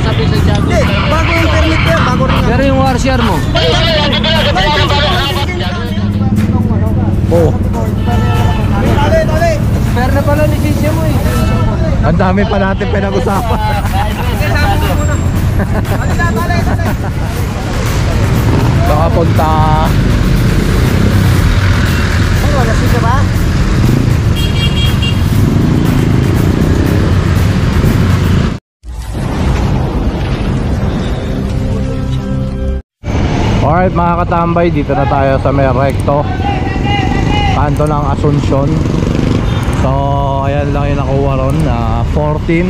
Sabi sa Tiago. Bago yung permit yan, bago rin. Pero yung RCR mo? Oh. Pero na pala lisensya mo eh. Ang dami pa natin pinag-usapan. Nakapunta. Ano, lisensya ba? Alright mga katambay, dito na tayo sa may recto kanto ng Asuncion. So ayan lang yung nakuha ron na 14.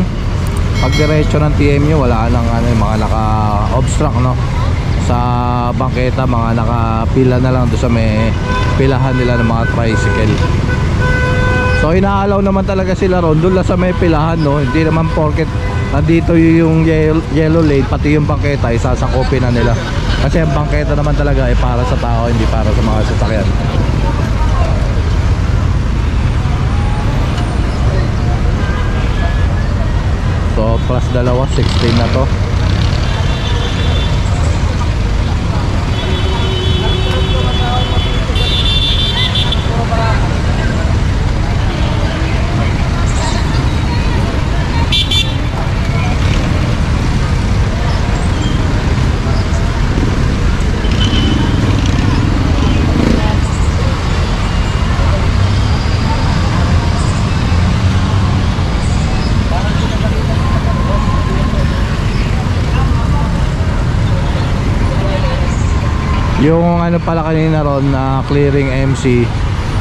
Pag diretso ng TMU wala nang ano, mga naka-obstruct no sa bangketa, mga nakapila na lang doon sa may pilahan nila ng mga tricycle. So inaalaw naman talaga sila ron doon lang sa may pilahan no, hindi naman porket nandito yung yellow lane, pati yung bangketa isasakupin na nila. Kasi ang bangketa naman talaga ay para sa tao, hindi para sa mga sasakyan. So plus dalawa, 16 na to. Yung ano pala kanina ron na clearing MC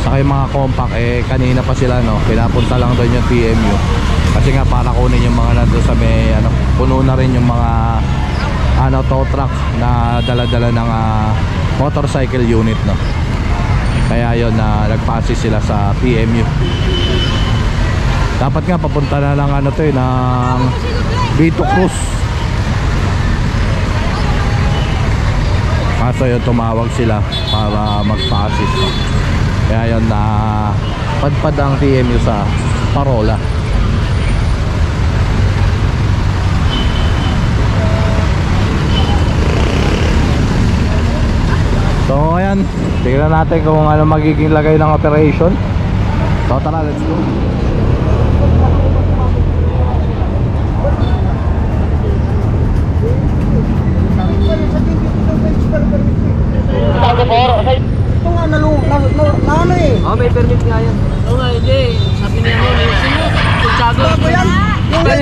saka yung mga compact kanina pa sila no, pinapunta lang doon yung TMU kasi nga para kunin yung mga nandun sa may ano, puno na rin yung mga ano tow truck na dala-dala ng motorcycle unit no, kaya yon na nagpasi sila sa TMU. Dapat nga papunta na lang ano to ng Vito Cruz. Kaso yun tumawag sila para magpa-assist no? Kaya yun na padpad ang TMU sa parola. So ayan, tignan natin kung ano magiging lagay ng operation. So tara, let's go. Ito nga ano eh. Oh, may permit nga yan. Oo nga, hindi. Sabi niya mo, Tiago. Bago yan. Yung Sabi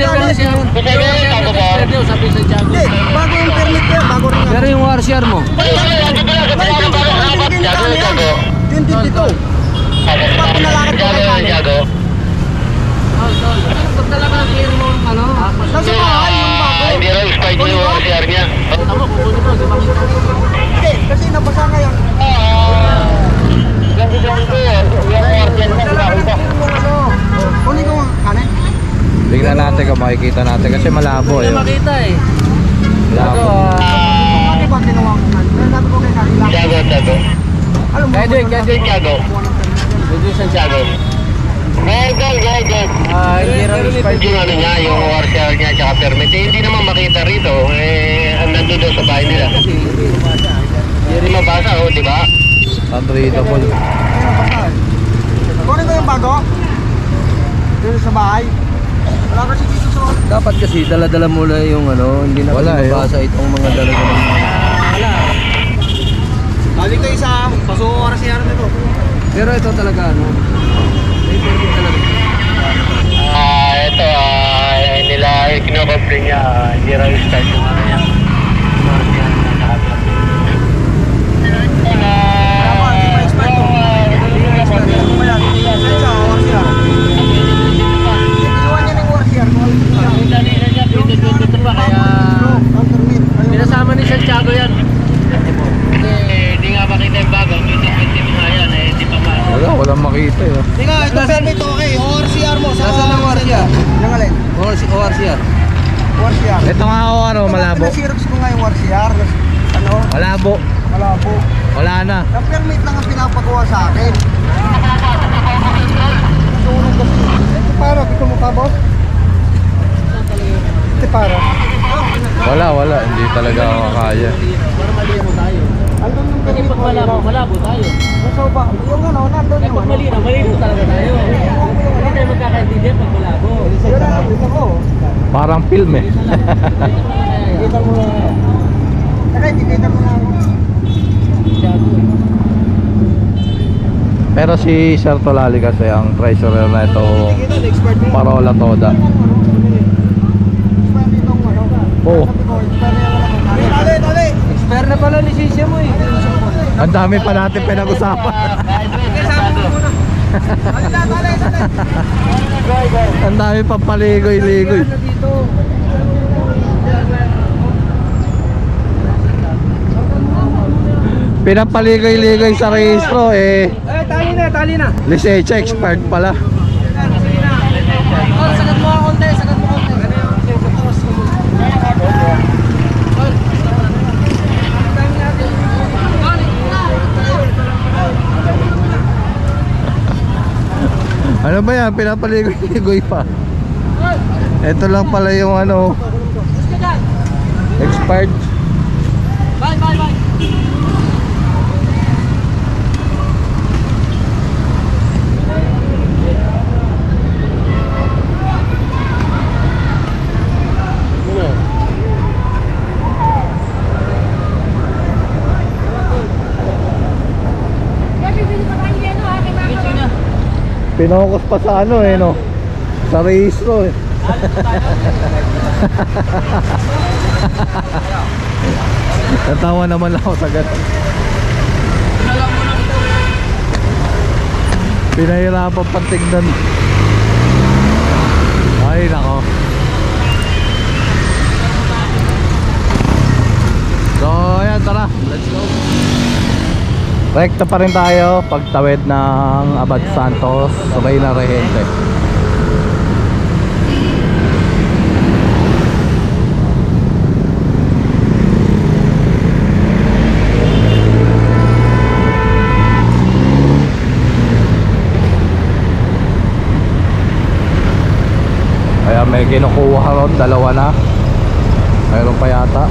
sa Tiago. Hindi, bago yung permit yan, bago rin yan. Pero yung RCR mo? 2022. Pag pinalakad ko kay Tiago. Pag talaga clear mo, ano? Nasa bahay yung bago. Hindi raw expired yung RCR niya. Tama, kukunin mo. Hindi, kasi nabasa ngayon. Ganti yung RCR niya. Kunin ko ang kanin. Tignan natin kung makikita natin kasi malabo Hindi makita eh. Malabo. Bakit ba ginawa ko nga? Sabi ko kay Kari lang. Tiago. Alam mo, Tiago. Pwede sa Tiago. Good. Hindi raw expired. Yung ano niya, yung RCR niya tsaka permit. Hindi naman makita rito. Nandun doon sa bahay nila. Hindi mabasa di ba? Unreadable. kunin ko yung bago. Dito sa bahay. Wala kasi dito sa... Dapat kasi dala-dala mo lang yung ano, hindi na Wala, kasi mabasa itong mga dala-dala. Wala. Balik ko isa. Pasok ko oras yan nito. Pero ito talaga ano, may permit talaga. Ito nila kino-complain niya, hindi raw start yung ano niya. Pinasama ni Santiago yan. Hindi nga makita yung bago, hindi nga yan, hindi pa ma. Walang makita eh. Tingnan, ito permit okay. ORCR mo. Nasaan ang ORCR? Yung alin? ORCR. ORCR. Ito nga ako ano, malabo. Pinasirox ko nga yung ORCR. Ano? Malabo. Malabo. Wala na. Ang permit lang ang pinapagawa sa akin. Sunog kasi. Ito para, gusto mo pa boss? naka-film eh. Kita mo lang. Tara, kita mo lang. Pero si Sir Tolali kasi ang treasurer na ito Parola Toda. Oo. Expert na pala lisensya mo eh. Ang dami pa natin pinag-usapan. Ang dami pa paligoy-ligoy. Pinapaligoy-ligoy sa rehistro eh. Tali na. Lisensya expired pala. Sagat mo ako konti, sagat mo konti. Ano ba yan? Pinapaligoy-ligoy pa. Ito lang pala yung ano, expired. Bye. Pinokos pa sa ano eh no, sa rehistro eh. Natawa naman ako sa ganun. Pinahirapan pa tignan. Ay nako. So ayan, tara, let's go. Rekta pa rin tayo pagtawid ng Abad Santos, Reyna Regente. Kaya may kinukuha ron, dalawa na. Mayroon pa yata.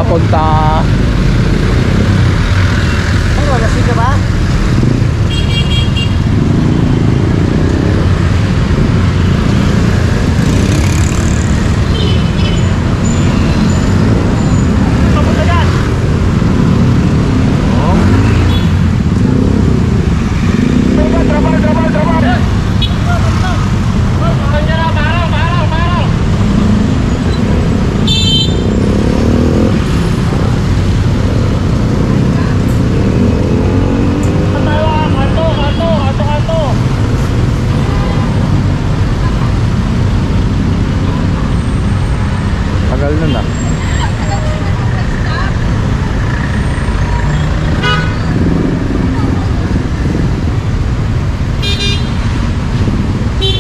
Punta Lasing ka ba? tagal nun ah.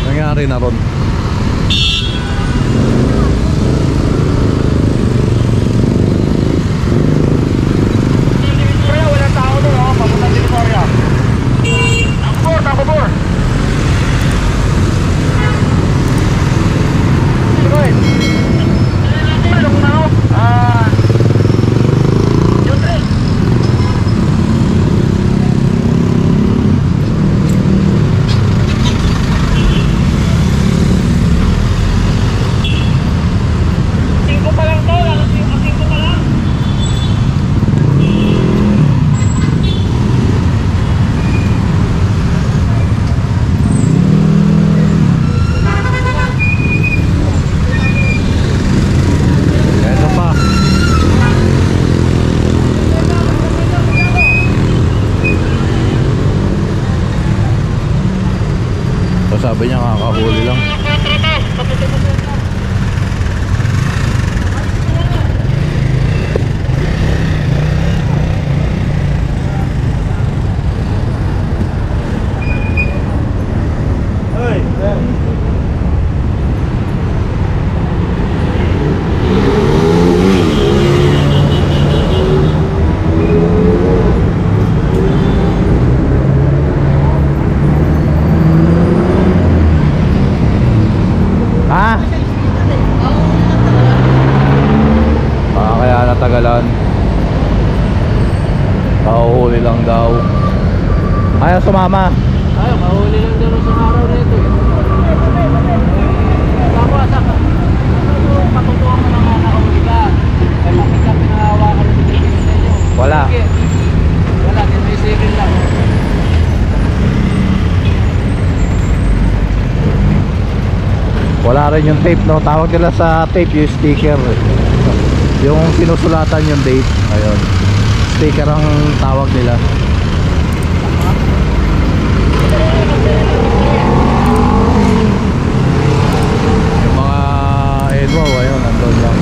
Nangyari na ron. Wala tao doon, oh, papunta din Victoria. Takbor. Sabi niya kakahuli lang. tinatagalan. Pauhuli lang daw. Ayaw sumama. Ayaw, mahuli lang doon sa araw na ito eh. Tapos, patutuwa mo na mga nakahuli ka. Ay makita pinahawakan ng bibigyan sa inyo. Wala. Sige. Wala, may siril lang. Wala rin yung tape, no? Tawag nila sa tape yung sticker. Yung sinusulatan yung date. Ayun. Sticker ang tawag nila. Yung mga Edwo, ayun, nandun lang.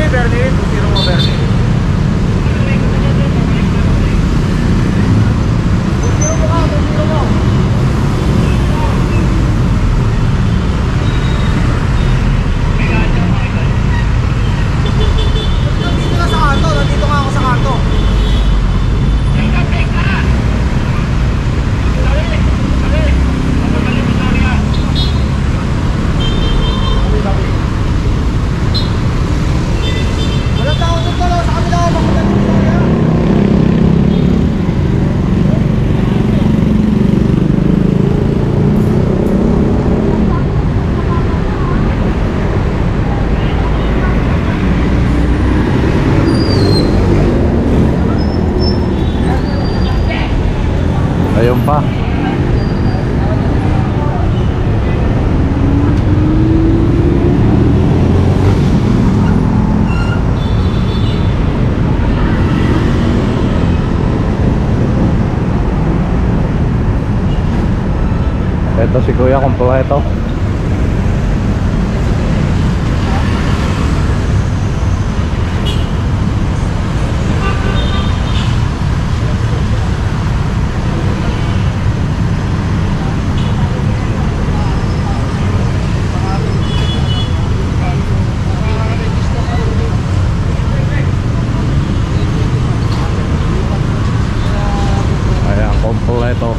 Bernie, sino mo Bernie? Nandito nga ako sa kanto. Walang tao dito lang sa kabila ako papunta dito sa kanya. Ayun pa. Ito si Kuya, kompleto. Ayan, kompleto.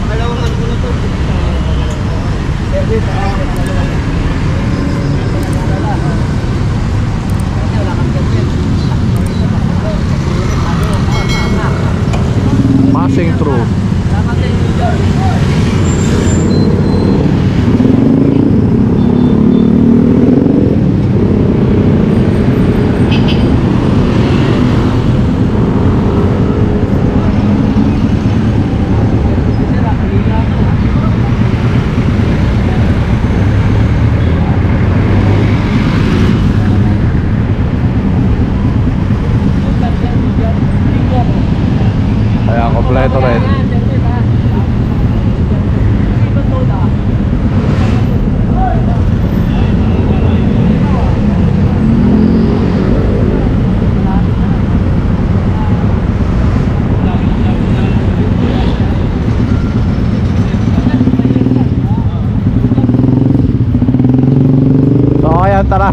Dalawang ano ko na to. Passing through. Ayan, kompleto rin. So ayan, tara.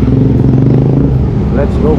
Let's go.